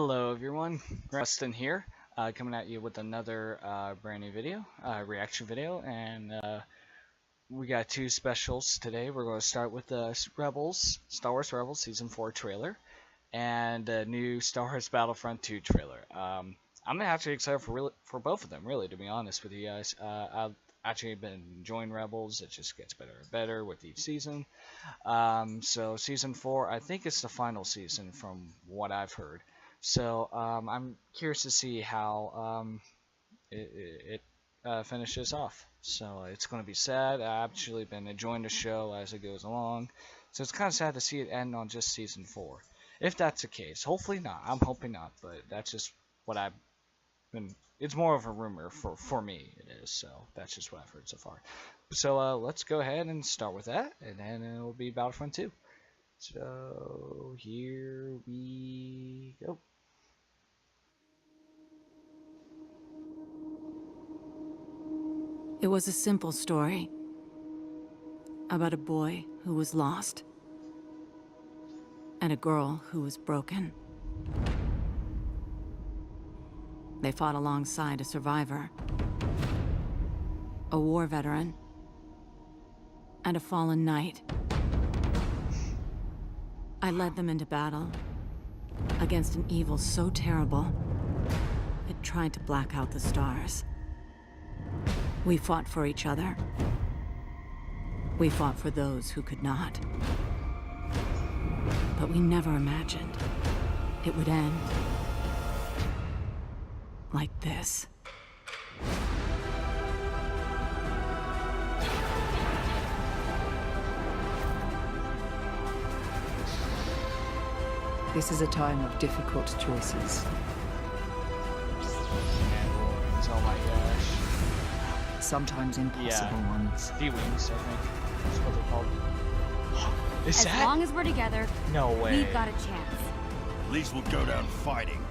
Hello everyone, Rustin here, coming at you with another brand new video, reaction video, and we got two specials today. We're going to start with the Rebels, Star Wars Rebels Season 4 trailer, and the new Star Wars Battlefront 2 trailer. I'm actually excited for both of them, really, to be honest with you guys. I've actually been enjoying Rebels. It just gets better and better with each season. So Season 4, I think it's the final season from what I've heard. So I'm curious to see how it finishes off. So it's going to be sad. I've actually been enjoying the show as it goes along. So it's kind of sad to see it end on just Season 4. If that's the case. Hopefully not. I'm hoping not, but that's just what I've been. It's more of a rumor for me, it is. So that's just what I've heard so far. So let's go ahead and start with that, and then it'll be Battlefront 2. So here we go. It was a simple story about a boy who was lost and a girl who was broken. They fought alongside a survivor, a war veteran, and a fallen knight. I led them into battle against an evil so terrible it tried to black out the stars. We fought for each other. We fought for those who could not. But we never imagined it would end like this. This is a time of difficult choices. Oh my gosh. Sometimes impossible ones. D-Wings, I think. That's what they're called. Is As long as we're together, no way. we've got a chance. At least we'll go down fighting.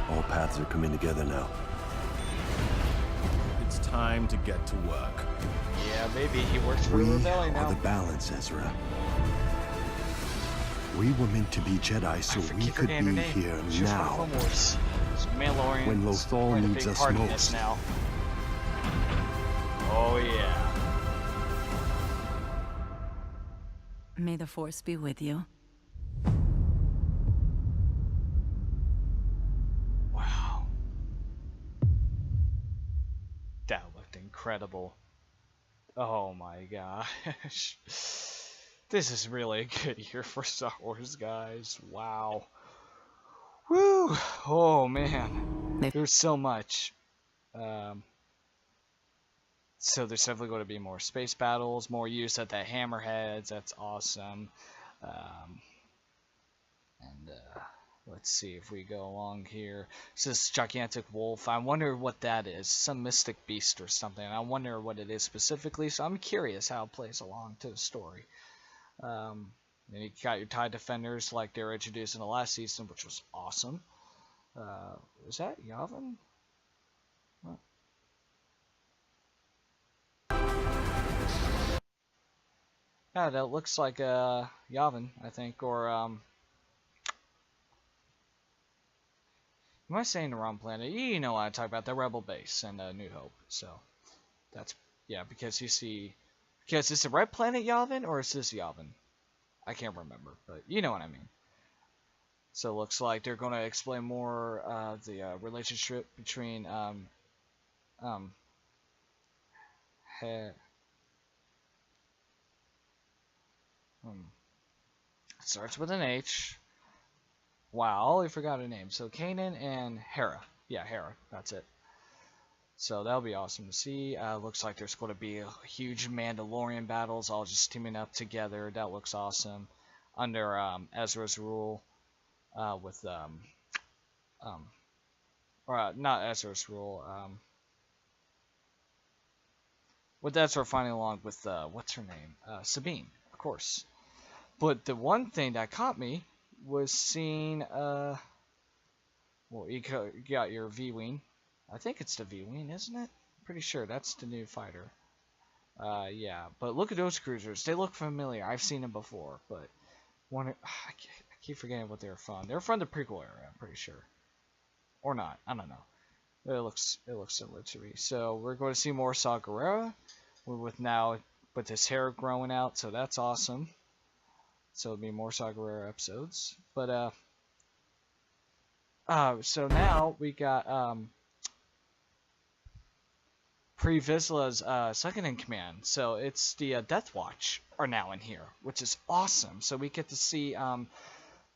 All paths are coming together now. It's time to get to work. Yeah, maybe he works for We the rebellion are now. the balance, Ezra. We were meant to be Jedi so we could be here now. Mandalorian. When Lothal needs us most. Now. Oh yeah. May the Force be with you. Wow. That looked incredible. Oh my gosh. This is really a good year for Star Wars, guys. Wow. Woo! Oh man. There's so much. So there's definitely going to be more space battles, more use at the hammerheads. That's awesome. Let's see if we go along here. It's this gigantic wolf. I wonder what that is. Some mystic beast or something. I wonder what it is specifically. So I'm curious how it plays along to the story. And you got your TIE defenders like they were introduced in the last season, which was awesome. Is that Yavin? What? Yeah, that looks like Yavin, I think, or am I saying the wrong planet? You know what I talk about, the Rebel base and New Hope. So that's, yeah, because you see, because is the red planet Yavin or is this Yavin? I can't remember, but you know what I mean. So it looks like they're going to explain more of the relationship between it starts with an H. Wow, I forgot her name. So Kanan and Hera. Yeah, Hera. That's it. So that'll be awesome to see. Looks like there's going to be a huge Mandalorian battles, all just teaming up together. That looks awesome. Under Ezra's rule, with not Ezra's rule. With Ezra fighting along with what's her name? Sabine, of course. But the one thing that caught me was seeing well, you got your V-Wing. I think it's the V-Wing, isn't it? Pretty sure that's the new fighter. Yeah, but look at those cruisers. They look familiar. I've seen them before, but I keep forgetting what they're from. They're from the prequel era, I'm pretty sure. Or not, I don't know. It looks similar to me. So we're going to see more Saw Gerrera with his hair growing out, so that's awesome. So it'll be more Saw Gerrera episodes. But so now we got Pre Vizsla's second in command. So it's the Death Watch are now in here, which is awesome. So we get to see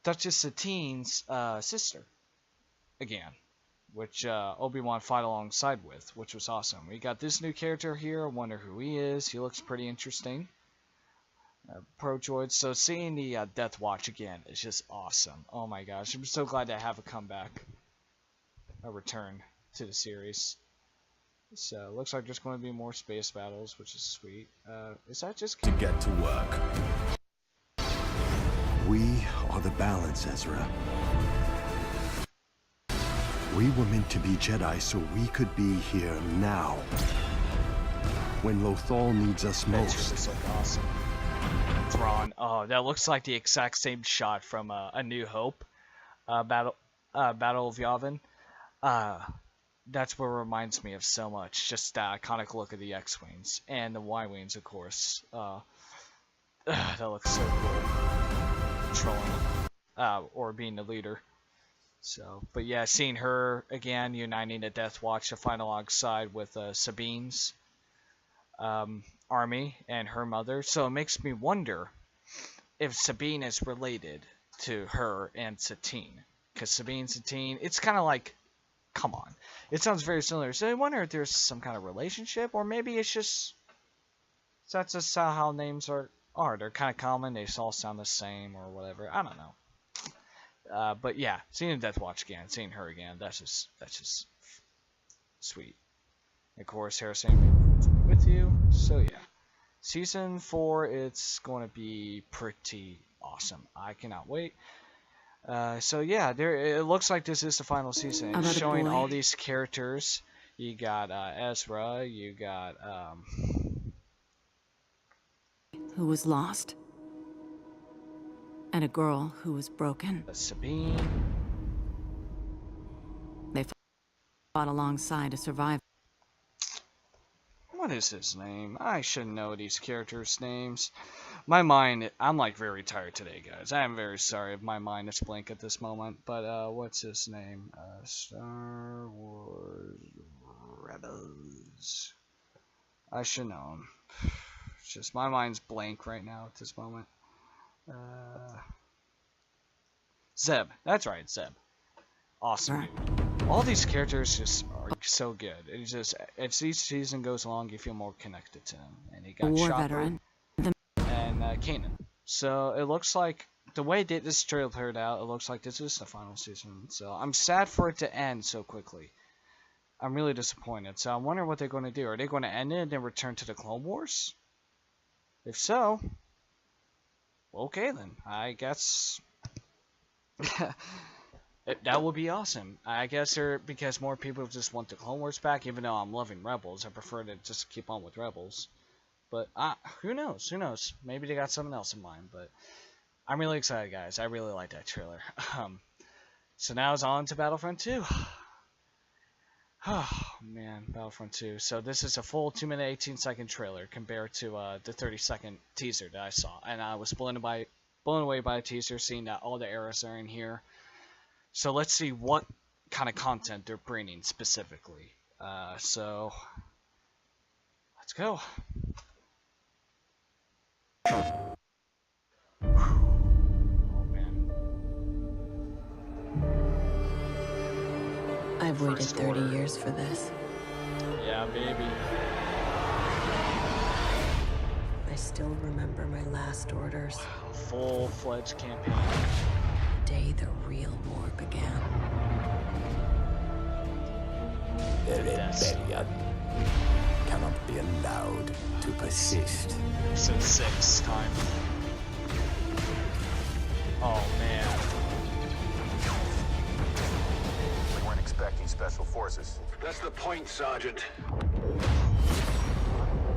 Duchess Satine's sister again, which Obi-Wan fought alongside with, which was awesome. We got this new character here. I wonder who he is. He looks pretty interesting. Pro droid. So seeing the Death Watch again is just awesome. Oh my gosh, I'm so glad to have a comeback, a return to the series. So it looks like there's going to be more space battles, which is sweet. Is that just to get to work? We are the balance, Ezra. We were meant to be Jedi so we could be here now. When Lothal needs us most. This looks awesome. Thrawn. Oh, that looks like the exact same shot from A New Hope. Battle of Yavin. That's what reminds me of so much. Just that iconic look of the X-Wings. And the Y-Wings, of course. That looks so cool. Trolling. Or being the leader. So, but yeah, seeing her again, uniting the Death Watch to fight alongside with Sabine's army and her mother. So it makes me wonder if Sabine is related to her and Satine. Because Sabine, Satine, it's kind of like, come on. It sounds very similar. So I wonder if there's some kind of relationship, or maybe it's just, that's just how names are. They're kind of common, they all sound the same or whatever. I don't know. But yeah, seeing the Death Watch again, seeing her again, that's just sweet. Of course, Harrison with you. So yeah, season 4, it's going to be pretty awesome. I cannot wait. So yeah, it looks like this is the final season. It's showing all these characters. You got Ezra. You got who was lost. And a girl who was broken. Sabine. They fought alongside a survivor. What is his name? I should know these characters' names. My mind, I'm like very tired today, guys. I am very sorry if my mind is blank at this moment. But what's his name? Star Wars Rebels. I should know him. It's just my mind's blank right now at this moment. Zeb. That's right, Zeb. Awesome. All these characters just are so good. It's just, as each season goes along, you feel more connected to them. And you got War Chopper veteran. And Kanan. So it looks like, the way this trailer played out, it looks like this is the final season. So I'm sad for it to end so quickly. I'm really disappointed. So I wonder what they're going to do. Are they going to end it and then return to the Clone Wars? If so, okay then. I guess that would be awesome. I guess because more people just want the Clone Wars back, even though I'm loving Rebels. I prefer to just keep on with Rebels. But who knows? Who knows? Maybe they got something else in mind. But I'm really excited, guys. I really like that trailer. So now it's on to Battlefront 2. Oh man, Battlefront 2. So this is a full 2-minute 18-second trailer compared to the 30-second teaser that I saw, and I was blown away by the teaser, seeing that all the eras are in here. So let's see what kind of content they're bringing specifically. So let's go. Oh man. I've waited 30 years for this. Yeah, baby. I still remember my last orders. Full-fledged campaign. The day the real war began. The rebellion cannot be allowed to persist. So 6 time. Oh man. We weren't expecting special forces. That's the point, Sergeant.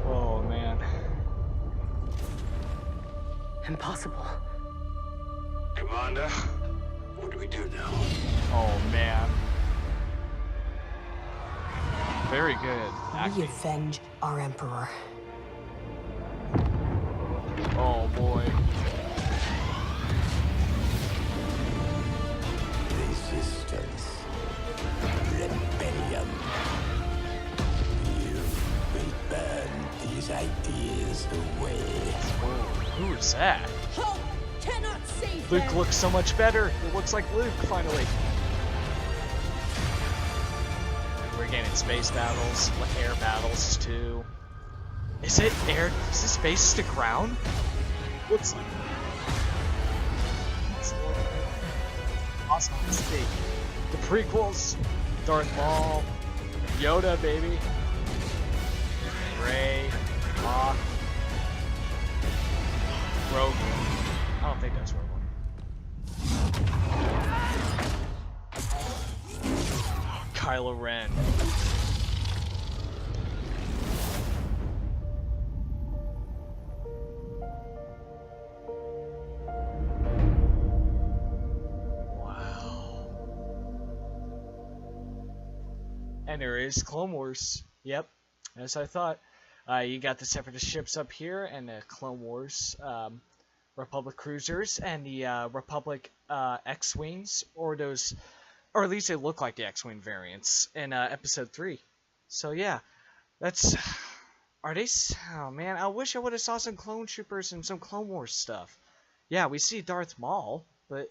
Oh man. Impossible. Commander, what do we do now? Oh man. Very good We acting. avenge our Emperor. Oh boy. Resistance. Rebellion. You will burn these ideas away. Whoa, who is that? Hope cannot save Luke looks so much better. It looks like Luke finally. We're getting space battles, air battles too. Is it air? Is this space to ground? Looks like. Awesome to see. The prequels, Darth Maul, Yoda, baby, Rey, Hawk, Rogue. I don't think that's Rogue One. Kylo Ren. And there is Clone Wars. Yep, as I thought. You got the Separatist ships up here, and the Clone Wars Republic cruisers, and the Republic X-wings, or those, or at least they look like the X-wing variants in Episode 3. So yeah, that's. Are they? Oh man, I wish I would have saw some Clone Troopers and some Clone Wars stuff. Yeah, we see Darth Maul, but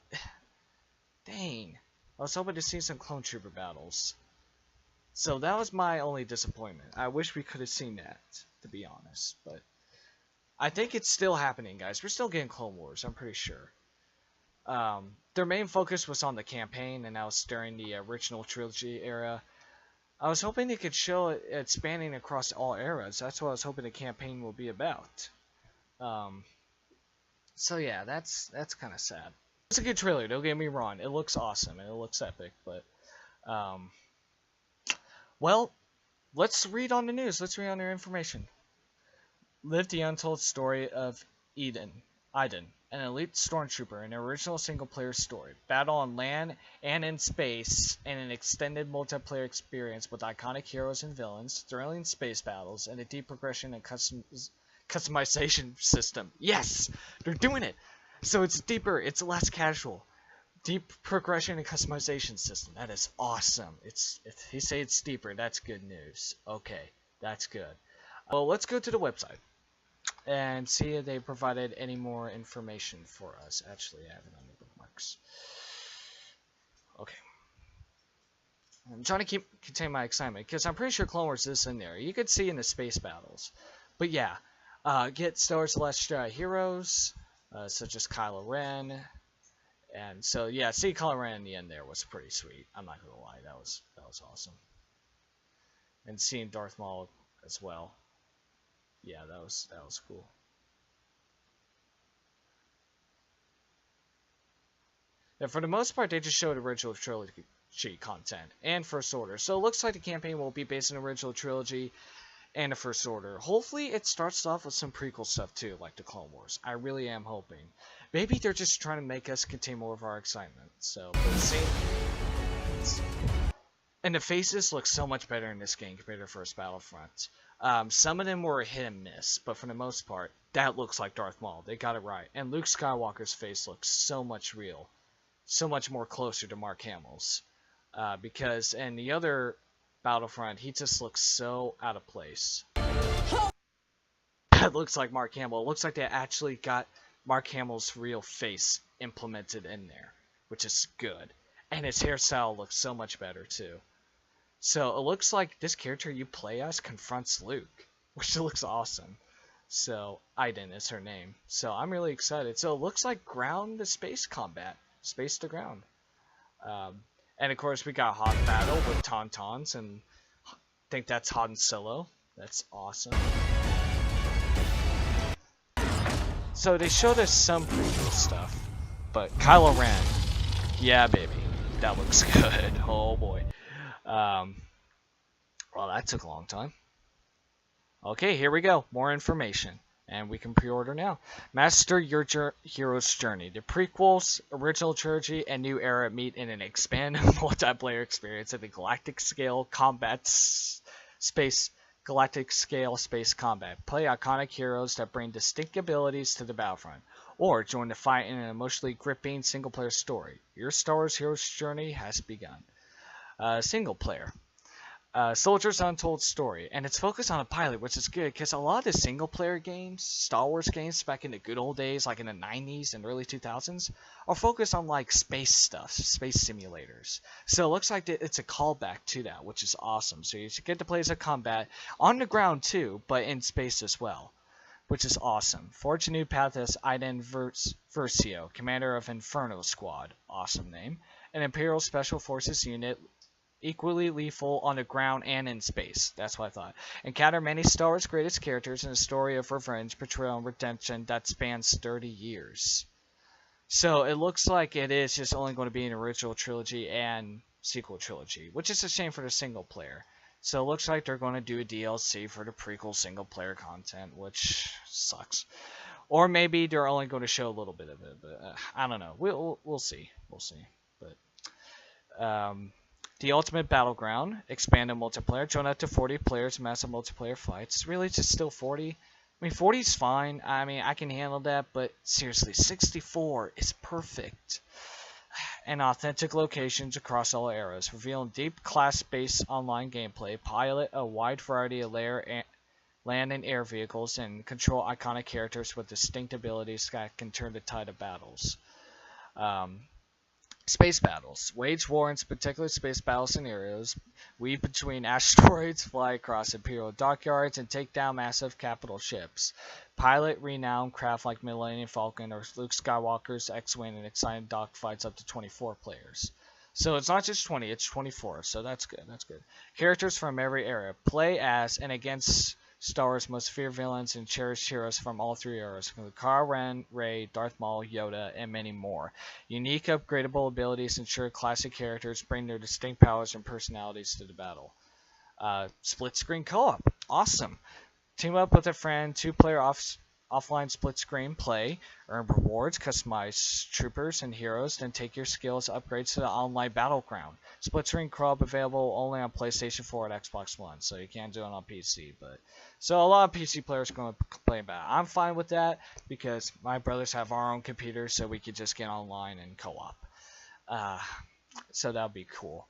dang, I was hoping to see some Clone Trooper battles. So that was my only disappointment. I wish we could have seen that, to be honest. But I think it's still happening, guys. We're still getting Clone Wars, I'm pretty sure. Their main focus was on the campaign, and that was during the original trilogy era. I was hoping they could show it spanning across all eras. That's what I was hoping the campaign will be about. So yeah, that's kind of sad. It's a good trailer, don't get me wrong. It looks awesome, and it looks epic, but... well, let's read on the news. Let's read on their information. Live the untold story of Aiden, an elite stormtrooper in an original single-player story. Battle on land and in space, and an extended multiplayer experience with iconic heroes and villains, thrilling space battles, and a deep progression and customization system. Yes! They're doing it! So it's deeper, it's less casual. Deep progression and customization system. That is awesome. If he say it's deeper, that's good news. Okay, that's good. Well, let's go to the website and see if they provided any more information for us. Actually, I have it on the bookmarks. Okay. I'm trying to contain my excitement because I'm pretty sure Clone Wars is in there. You could see in the space battles. But yeah, get Star Wars: The Last Jedi heroes, such as Kylo Ren. And so yeah, see Kylo Ren in the end there was pretty sweet. I'm not gonna lie, that was awesome. And seeing Darth Maul as well, yeah, that was cool. And for the most part, they just showed original trilogy content and First Order. So it looks like the campaign will be based on the original trilogy and the First Order. Hopefully it starts off with some prequel stuff too, like the Clone Wars. I really am hoping. Maybe they're just trying to make us contain more of our excitement. So, but the same. And the faces look so much better in this game compared to the first Battlefront. Some of them were a hit and miss, but for the most part, that looks like Darth Maul. They got it right. And Luke Skywalker's face looks so much real. So much more closer to Mark Hamill's. Because in the other Battlefront, he just looks so out of place. That looks like Mark Hamill. It looks like they actually got Mark Hamill's real face implemented in there, which is good. And his hairstyle looks so much better too. So it looks like this character you play as confronts Luke, which looks awesome. So Aiden is her name. So I'm really excited. So it looks like ground to space combat, space to ground. And of course we got Hawk battle with Tauntauns, and I think that's Han Solo. That's awesome. So they showed us some prequel stuff, but Kylo Ren, yeah baby, that looks good. Oh boy. Well, that took a long time. Okay, here we go. More information. And we can pre-order now. Master your hero's journey. The prequels, original trilogy, and new era meet in an expanded multiplayer experience at the galactic scale space combat. Play iconic heroes that bring distinct abilities to the Battlefront, or join the fight in an emotionally gripping single-player story. Your Star Wars hero's journey has begun. Single player. Soldier's Untold Story, and it's focused on a pilot, which is good because a lot of the single-player games, Star Wars games back in the good old days, like in the 90s and early 2000s, are focused on like space stuff, space simulators. So it looks like it's a callback to that, which is awesome. So you get to play as a combat on the ground too, but in space as well, which is awesome. Forge a new path as Iden Versio, commander of Inferno Squad, awesome name, an Imperial Special Forces unit equally lethal on the ground and in space. That's what I thought. Encounter many Star Wars greatest characters in a story of revenge, betrayal, and redemption that spans 30 years. So it looks like it is just only going to be an original trilogy and sequel trilogy, which is a shame for the single player. So it looks like they're going to do a DLC for the prequel single player content, which sucks. Or maybe they're only going to show a little bit of it, but I don't know. We'll see. We'll see. But the Ultimate Battleground, expanded multiplayer, join up to 40 players, massive multiplayer fights. Really, just still 40? I mean, 40 is fine. I mean, I can handle that, but seriously, 64 is perfect. And authentic locations across all eras, revealing deep class-based online gameplay, pilot a wide variety of land and air vehicles, and control iconic characters with distinct abilities that can turn the tide of battles. Space battles. Wage war in spectacular space battle scenarios. Weave between asteroids, fly across Imperial dockyards, and take down massive capital ships. Pilot renowned craft like Millennium Falcon or Luke Skywalker's X-Wing in exciting dogfights up to 24 players. So it's not just 20, it's 24, so that's good, that's good. Characters from every era. Play as and against Star Wars' most feared villains and cherished heroes from all three eras, including Kylo Ren, Rey, Darth Maul, Yoda, and many more. Unique upgradable abilities ensure classic characters bring their distinct powers and personalities to the battle. Split screen co-op, awesome. Team up with a friend, 2-player offline split screen play, earn rewards, customize troopers and heroes, then take your skills upgrades to the online battleground. Split screen co-op available only on PlayStation 4 and Xbox One, so you can't do it on PC. But so a lot of PC players are going to complain about it. I'm fine with that because my brothers have our own computers, so we could just get online and co-op. So that would be cool.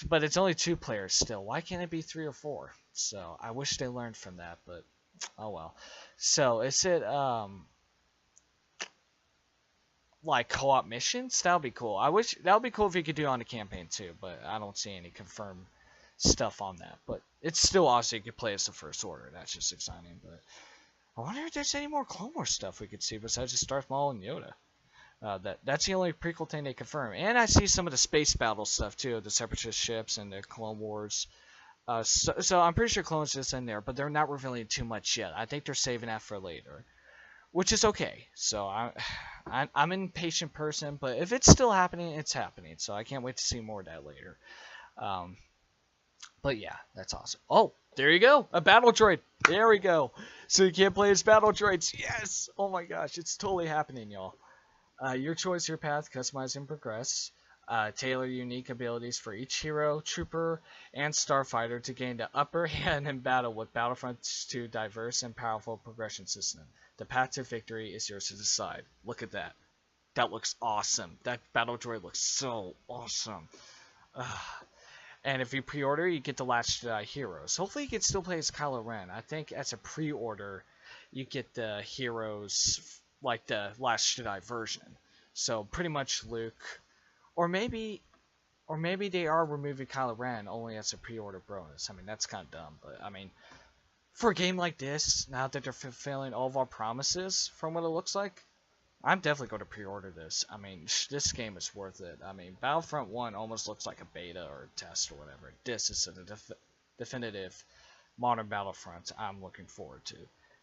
But it's only 2 players still. Why can't it be 3 or 4? So I wish they learned from that, but oh well. So is it like co-op missions? That would be cool. That would be cool if you could do it on the campaign too, but I don't see any confirmed stuff on that. But it's still awesome you could play as the First Order. That's just exciting. But I wonder if there's any more Clone Wars stuff we could see besides just Darth Maul and Yoda. That's the only prequel thing they confirm. And I see some of the space battle stuff too, the Separatist ships and the Clone Wars. So I'm pretty sure Clones is in there, but they're not revealing too much yet. I think they're saving that for later, which is okay. So I'm an impatient person, but if it's still happening, it's happening. So I can't wait to see more of that later. But yeah, that's awesome. Oh, there you go, a battle droid. There we go. So you can't play as battle droids. Yes. Oh my gosh, it's totally happening, y'all. Your choice, your path, customize and progress. Tailor unique abilities for each hero, trooper, and starfighter to gain the upper hand in battle with Battlefront's 2 diverse and powerful progression system. The path to victory is yours to decide. Look at that. That looks awesome. That battle droid looks so awesome. And if you pre-order, you get the Last Jedi heroes. Hopefully you can still play as Kylo Ren. I think as a pre-order, you get the heroes like the Last Jedi version. So pretty much Luke. Or maybe they are removing Kylo Ren only as a pre-order bonus. I mean, that's kind of dumb, but I mean, for a game like this, now that they're fulfilling all of our promises from what it looks like, I'm definitely going to pre-order this. I mean, this game is worth it. I mean, Battlefront 1 almost looks like a beta or a test or whatever. This is a definitive modern Battlefront I'm looking forward to.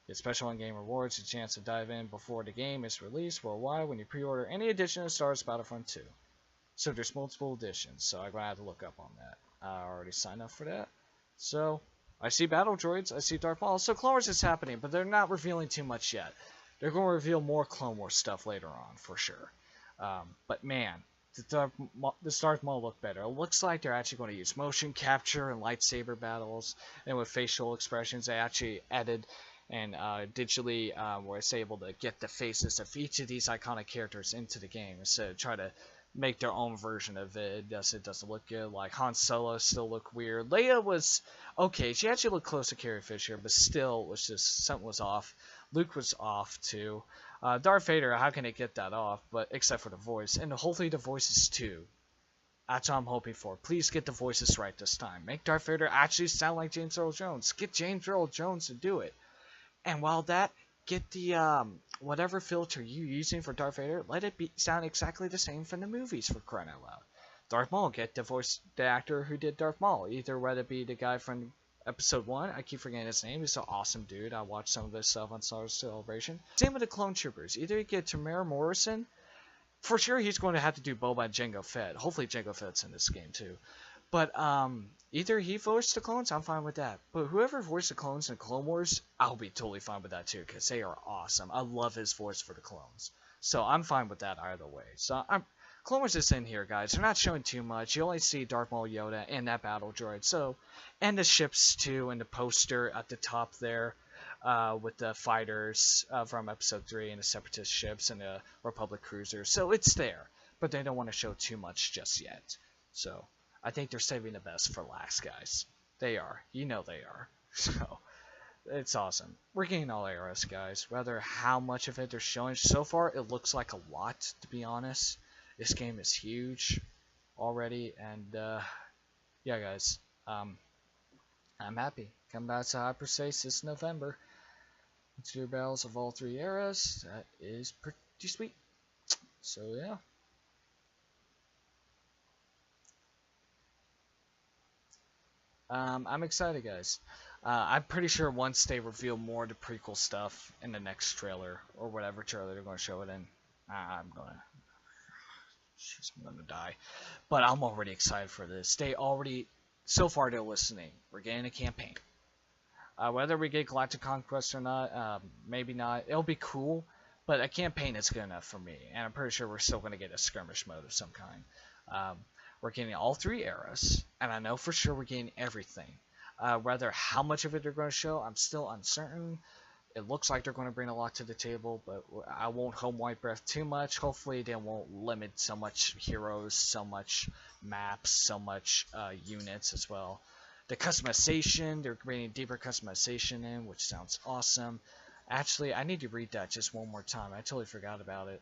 Get special in-game rewards, a chance to dive in before the game is released worldwide when you pre-order any edition of Star Wars Battlefront 2. So there's multiple editions, so I'm going to have to look up on that. I already signed up for that. So I see battle droids, I see Darth Maul. So Clone Wars is happening, but they're not revealing too much yet. They're going to reveal more Clone Wars stuff later on, for sure. But man, the Darth Maul look better. It looks like they're actually going to use motion capture and lightsaber battles, and with facial expressions, they actually added and digitally was able to get the faces of each of these iconic characters into the game instead of try to make their own version of it. It doesn't look good. Like Han Solo still looked weird. Leia was okay. She actually looked close to Carrie Fisher, but still was just something was off. Luke was off too. Darth Vader, how can it get that off? But except for the voice, and hopefully the voices too. That's what I'm hoping for. Please get the voices right this time. Make Darth Vader actually sound like James Earl Jones. Get James Earl Jones to do it. And while that, get the whatever filter you're using for Darth Vader, let it sound exactly the same from the movies, for crying out loud. Darth Maul, get the actor who did Darth Maul. Either whether it be the guy from Episode 1, I keep forgetting his name, he's an awesome dude. I watched some of his stuff on Star Wars Celebration. Same with the Clone Troopers. Either you get Tamara Morrison, for sure he's going to have to do Boba and Jango Fett. Hopefully Jango Fett's in this game too. But either he voiced the clones, I'm fine with that. But whoever voiced the clones in Clone Wars, I'll be totally fine with that too, because they are awesome. I love his voice for the clones. So I'm fine with that either way. So Clone Wars is in here, guys. They're not showing too much. You only see Darth Maul, Yoda, and that battle droid. So, and the ships too, and the poster at the top there with the fighters from Episode 3 and the Separatist ships and the Republic cruisers. So it's there, but they don't want to show too much just yet. So I think they're saving the best for last, guys. They are. You know they are. So it's awesome. We're getting all eras, guys. Whether how much of it they're showing so far, it looks like a lot, to be honest. This game is huge already, and yeah, guys, I'm happy. Come back to Hyperspace this November. It's your battles of all 3 eras. That is pretty sweet. So yeah. I'm excited, guys. I'm pretty sure once they reveal more of the prequel stuff in the next trailer, or whatever trailer they're going to show it in, I'm gonna die. But I'm already excited for this. So far they're listening. We're getting a campaign. Whether we get Galactic Conquest or not, maybe not. It'll be cool, but a campaign is good enough for me. And I'm pretty sure we're still going to get a skirmish mode of some kind. We're getting all 3 eras, and I know for sure we're getting everything. Whether how much of it they're going to show, I'm still uncertain. It looks like they're going to bring a lot to the table, but I won't hold my breath too much. Hopefully they won't limit so much heroes, so much maps, so much units as well. The customization, they're bringing deeper customization in, which sounds awesome. Actually, I need to read that just one more time. I totally forgot about it.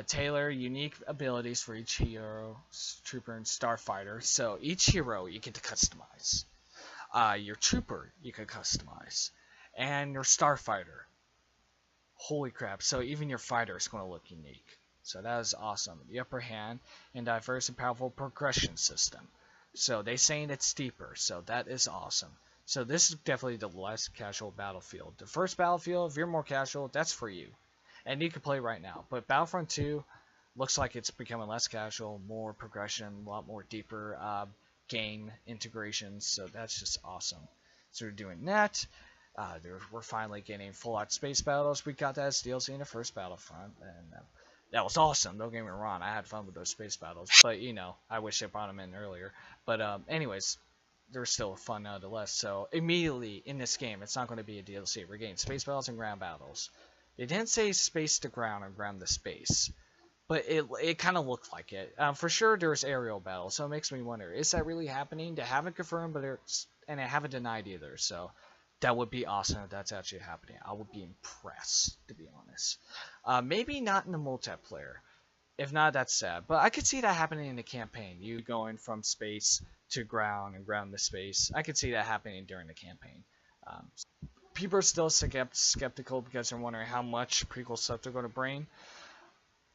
Tailor unique abilities for each hero, trooper, and starfighter. So each hero you get to customize. Your trooper you can customize. And your starfighter. Holy crap. So even your fighter is going to look unique. So that is awesome. The upper hand and diverse and powerful progression system. So they saying it's deeper. So that is awesome. So this is definitely the less casual battlefield. The first battlefield, if you're more casual, that's for you. And you can play right now. But Battlefront 2 looks like it's becoming less casual, more progression, a lot more deeper game integrations. So that's just awesome. So we're doing that. We're finally getting full-out space battles. We got that as DLC in the first Battlefront, and that was awesome. Don't get me wrong, I had fun with those space battles, but you know, I wish they brought them in earlier. But anyways, they're still fun nonetheless. So immediately in this game, it's not going to be a DLC. We're getting space battles and ground battles. They didn't say space to ground or ground to space, but it kind of looked like it. For sure, there's aerial battles, so it makes me wonder: is that really happening? They haven't confirmed, but they haven't denied either. So that would be awesome if that's actually happening. I would be impressed, to be honest. Maybe not in the multiplayer. If not, that's sad. But I could see that happening in the campaign. You going from space to ground and ground to space. I could see that happening during the campaign. People are still skeptical because they're wondering how much prequel stuff they're going to bring.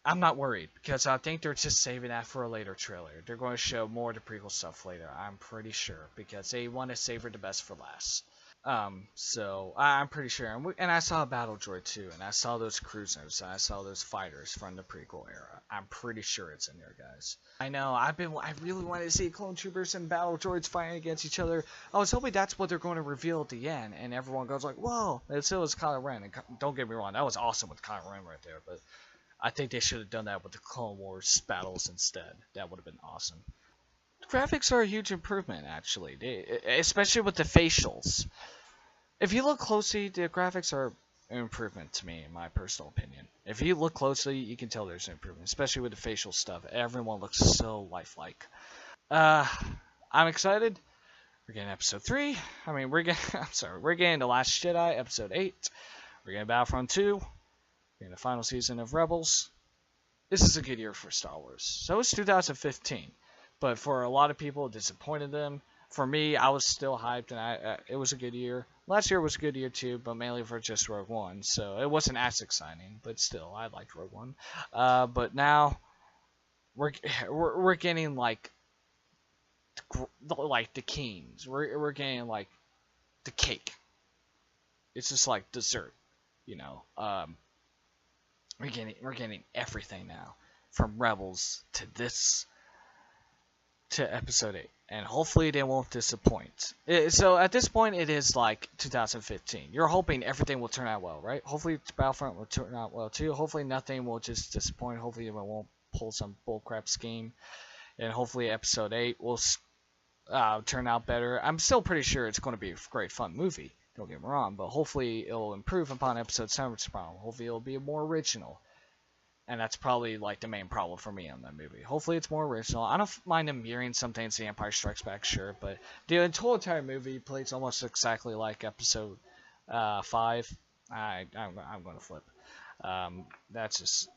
I'm not worried because I think they're just saving that for a later trailer. They're going to show more of the prequel stuff later. I'm pretty sure because they want to savor the best for last. So I'm pretty sure, and I saw a battle droid too, and I saw those cruisers, and I saw those fighters from the prequel era. I'm pretty sure it's in there, guys. I know. I really wanted to see clone troopers and battle droids fighting against each other. I was hoping that's what they're going to reveal at the end, and everyone goes like, "Whoa!" And so was Kylo Ren. And don't get me wrong, that was awesome with Kylo Ren right there, but I think they should have done that with the Clone Wars battles instead. That would have been awesome. Graphics are a huge improvement, actually, especially with the facials. If you look closely, the graphics are an improvement to me, in my personal opinion. If you look closely, you can tell there's an improvement, especially with the facial stuff. Everyone looks so lifelike. I'm excited. We're getting episode 3. I mean, we're getting The Last Jedi, episode 8. We're getting Battlefront 2. We're getting the final season of Rebels. This is a good year for Star Wars. So it's 2015. But for a lot of people, it disappointed them. For me, I was still hyped, and it was a good year. Last year was a good year too, but mainly for just Rogue One, so it wasn't as exciting. But still, I liked Rogue One. But now we're getting like the kings. We're getting like the cake. It's just like dessert, you know. We're getting everything now, from Rebels to this to episode 8. And hopefully they won't disappoint. So at this point, it is like 2015. You're hoping everything will turn out well, right? Hopefully Battlefront will turn out well too. Hopefully nothing will just disappoint. Hopefully it won't pull some bullcrap scheme. And hopefully episode 8 will turn out better. I'm still pretty sure it's going to be a great fun movie. Don't get me wrong. But hopefully it'll improve upon episode 7's problem. Hopefully it'll be more original. And that's probably like the main problem for me on that movie. Hopefully it's more original. I don't mind them mirroring some things The Empire Strikes Back, sure, but the entire movie plays almost exactly like episode 5. I'm going to flip. That's just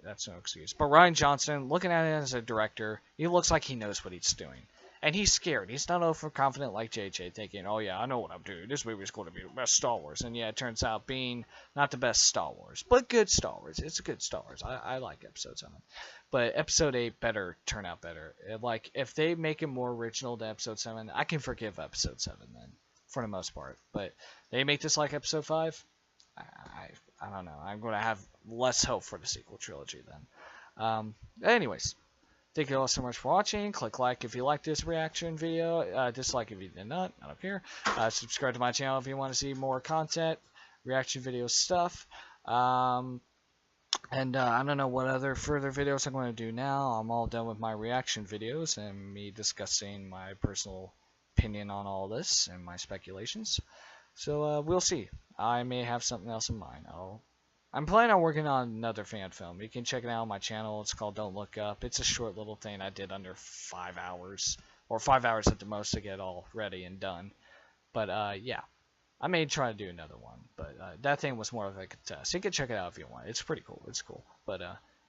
that's no excuse. But Rian Johnson, looking at it as a director, he looks like he knows what he's doing. And he's scared. He's not overconfident like JJ, thinking, oh yeah, I know what I'm doing. This movie is going to be the best Star Wars. And yeah, it turns out being not the best Star Wars, but good Star Wars. It's a good Star Wars. I like episode 7. But episode 8 better turn out better. Like, if they make it more original than episode 7, I can forgive episode 7 then, for the most part. But they make this like episode 5, I don't know. I'm going to have less hope for the sequel trilogy then. Anyways. Thank you all so much for watching. Click like if you like this reaction video. Dislike if you did not. I don't care. Subscribe to my channel if you want to see more content, reaction video stuff. And I don't know what other further videos I'm going to do now. I'm all done with my reaction videos and me discussing my personal opinion on all this and my speculations. So we'll see. I may have something else in mind. I'm planning on working on another fan film. You can check it out on my channel. It's called Don't Look Up. It's a short little thing I did under 5 hours. Or 5 hours at the most to get all ready and done. But yeah. I may try to do another one. But that thing was more of like a test. You can check it out if you want. It's pretty cool. It's cool. But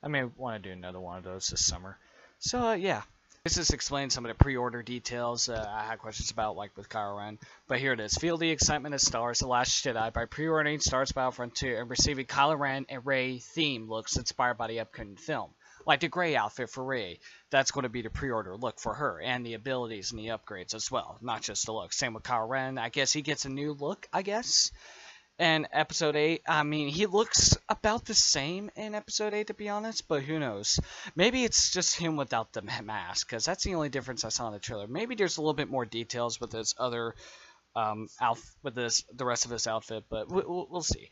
I may want to do another one of those this summer. So yeah. This just explains some of the pre-order details I had questions about, like with Kylo Ren. But here it is. Feel the excitement of Star Wars The Last Jedi by pre-ordering Star Wars Battlefront 2 and receiving Kylo Ren and Rey theme looks inspired by the upcoming film. Like the gray outfit for Rey, that's going to be the pre-order look for her, and the abilities and the upgrades as well, not just the look. Same with Kylo Ren. I guess he gets a new look, I guess. And episode 8, I mean, he looks about the same in episode 8, to be honest, but who knows? Maybe it's just him without the mask, because that's the only difference I saw in the trailer. Maybe there's a little bit more details with this other the rest of his outfit, but we'll see.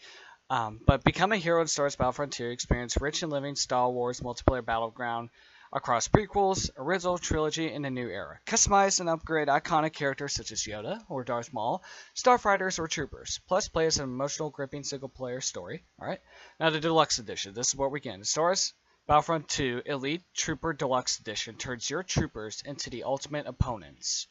But become a hero in Star Wars Battlefront 2, experience rich and living Star Wars multiplayer battleground across prequels, original trilogy, and the new era. Customize and upgrade iconic characters such as Yoda or Darth Maul, starfighters or troopers. Plus, play as an emotional, gripping single-player story. All right. Now the Deluxe Edition. This is what we get. Star Wars Battlefront 2 Elite Trooper Deluxe Edition turns your troopers into the ultimate opponents.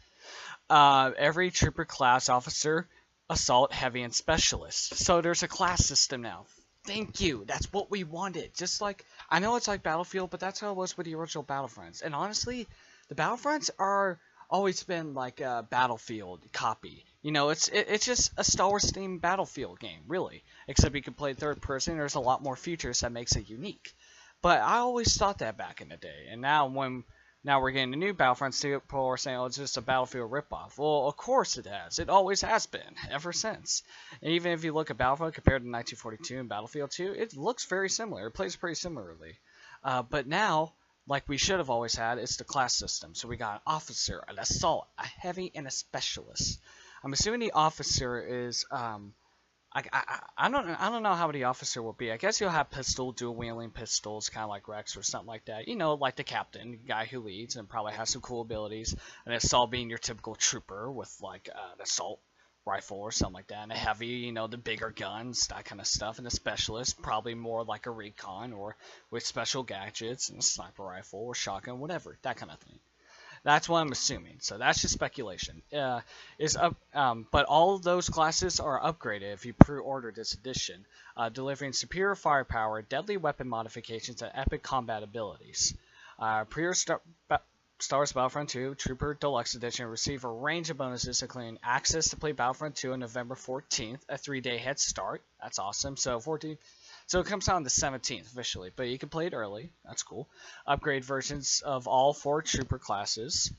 Every trooper class officer, assault, heavy, and specialist. So there's a class system now. Thank you. That's what we wanted. Just like, I know it's like Battlefield, but that's how it was with the original Battlefronts. And honestly, the Battlefronts are always been like a Battlefield copy. You know, it's just a Star Wars themed Battlefield game, really. Except you can play third person. There's a lot more features that makes it unique. But I always thought that back in the day. And now when Now we're getting a new Battlefront. People are saying, oh, it's just a Battlefield ripoff. Well, of course it has. It always has been, ever since. And even if you look at Battlefront compared to 1942 and Battlefield 2, it looks very similar. It plays pretty similarly. But now, like we should have always had, it's the class system. So we got an officer, an assault, a heavy, and a specialist. I'm assuming the officer is I don't know how the officer will be. I guess you'll have dual wielding pistols, kind of like Rex or something like that. You know, like the captain, the guy who leads, and probably has some cool abilities. An assault being your typical trooper with like an assault rifle or something like that, and a heavy, you know, the bigger guns, that kind of stuff. And a specialist, probably more like a recon or with special gadgets and a sniper rifle or shotgun, whatever, that kind of thing. That's what I'm assuming. So that's just speculation. But all of those classes are upgraded if you pre-order this edition, delivering superior firepower, deadly weapon modifications, and epic combat abilities. Pre-order Star Wars Battlefront 2 Trooper Deluxe Edition receive a range of bonuses, including access to play Battlefront 2 on November 14th, a 3-day head start. That's awesome. So it comes out on the 17th officially, but you can play it early. That's cool. Upgrade versions of all 4 trooper classes.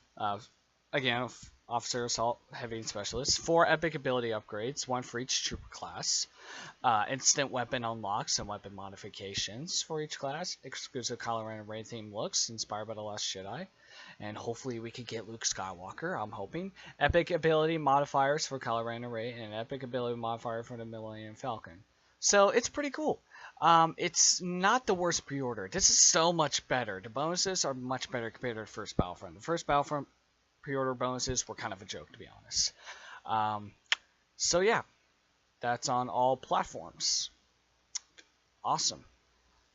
Again, officer, assault, heavy, and specialist. 4 epic ability upgrades, 1 for each trooper class. Instant weapon unlocks and weapon modifications for each class. Exclusive Kylo Ren and Rey themed looks inspired by The Last Jedi. And hopefully we could get Luke Skywalker, I'm hoping. Epic ability modifiers for Kylo Ren and Rey, and an epic ability modifier for the Millennium Falcon. So it's pretty cool. It's not the worst pre-order. This is so much better. The bonuses are much better compared to the first Battlefront. The first Battlefront pre-order bonuses were kind of a joke, to be honest. So yeah, that's on all platforms. Awesome.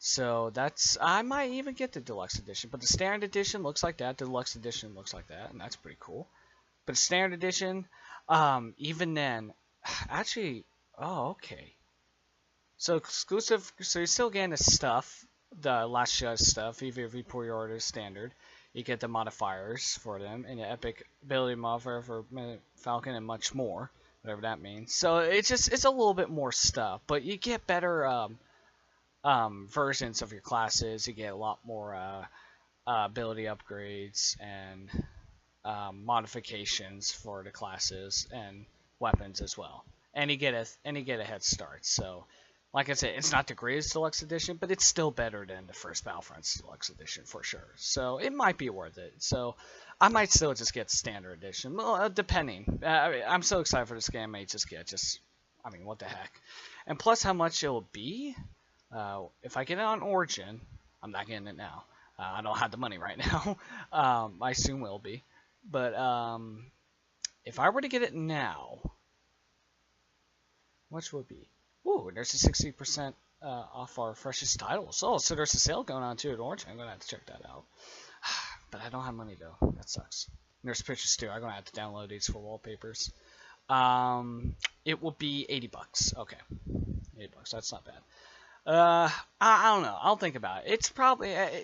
So I might even get the deluxe edition, but the standard edition looks like that. The deluxe edition looks like that, and that's pretty cool. But the standard edition, even then, actually, oh, okay. So exclusive, so you're still getting the stuff, the Last Jedi stuff, even if you pre-order standard. You get the modifiers for them, and the epic ability modifier for Falcon, and much more, whatever that means. So it's a little bit more stuff, but you get better versions of your classes. You get a lot more ability upgrades and modifications for the classes and weapons as well. And you get a head start. So, like I said, it's not the greatest deluxe edition, but it's still better than the first Battlefront's deluxe edition for sure. So it might be worth it. So I might still just get the standard edition, well, depending. I'm so excited for this game. I may just get I mean, what the heck? And plus, how much it will be. If I get it on Origin, I'm not getting it now. I don't have the money right now. I soon will be. But if I were to get it now, how much would it be? Ooh, there's a 60% off our freshest titles. Oh, so there's a sale going on too at Origin. I'm going to have to check that out. But I don't have money though. That sucks. And there's pictures too. I'm going to have to download these for wallpapers. It will be $80. Okay. $80. That's not bad. I don't know. I'll think about it.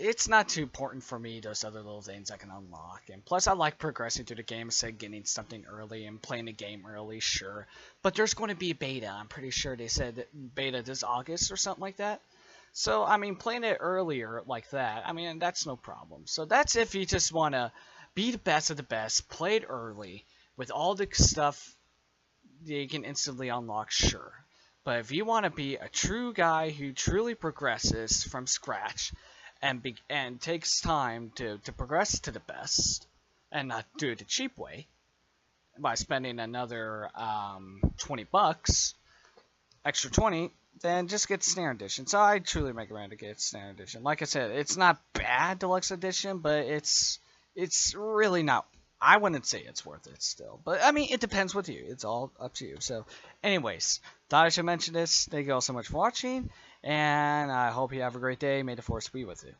It's not too important for me, those other little things I can unlock. And plus, I like progressing through the game instead of getting something early and playing the game early, sure. But there's going to be a beta. I'm pretty sure they said that beta this August or something like that. So, I mean, playing it earlier like that, I mean, that's no problem. So that's if you just want to be the best of the best, play it early, with all the stuff that you can instantly unlock, sure. But if you want to be a true guy who truly progresses from scratch and takes time to progress to the best and not do it the cheap way by spending another $20, extra 20, then just get the standard edition. So I truly recommend to get standard edition. Like I said, it's not bad deluxe edition, but it's really not. I wouldn't say it's worth it still. But, I mean, it depends with you. It's all up to you. So, anyways, thought I should mention this. Thank you all so much for watching. And I hope you have a great day. May the Force be with you.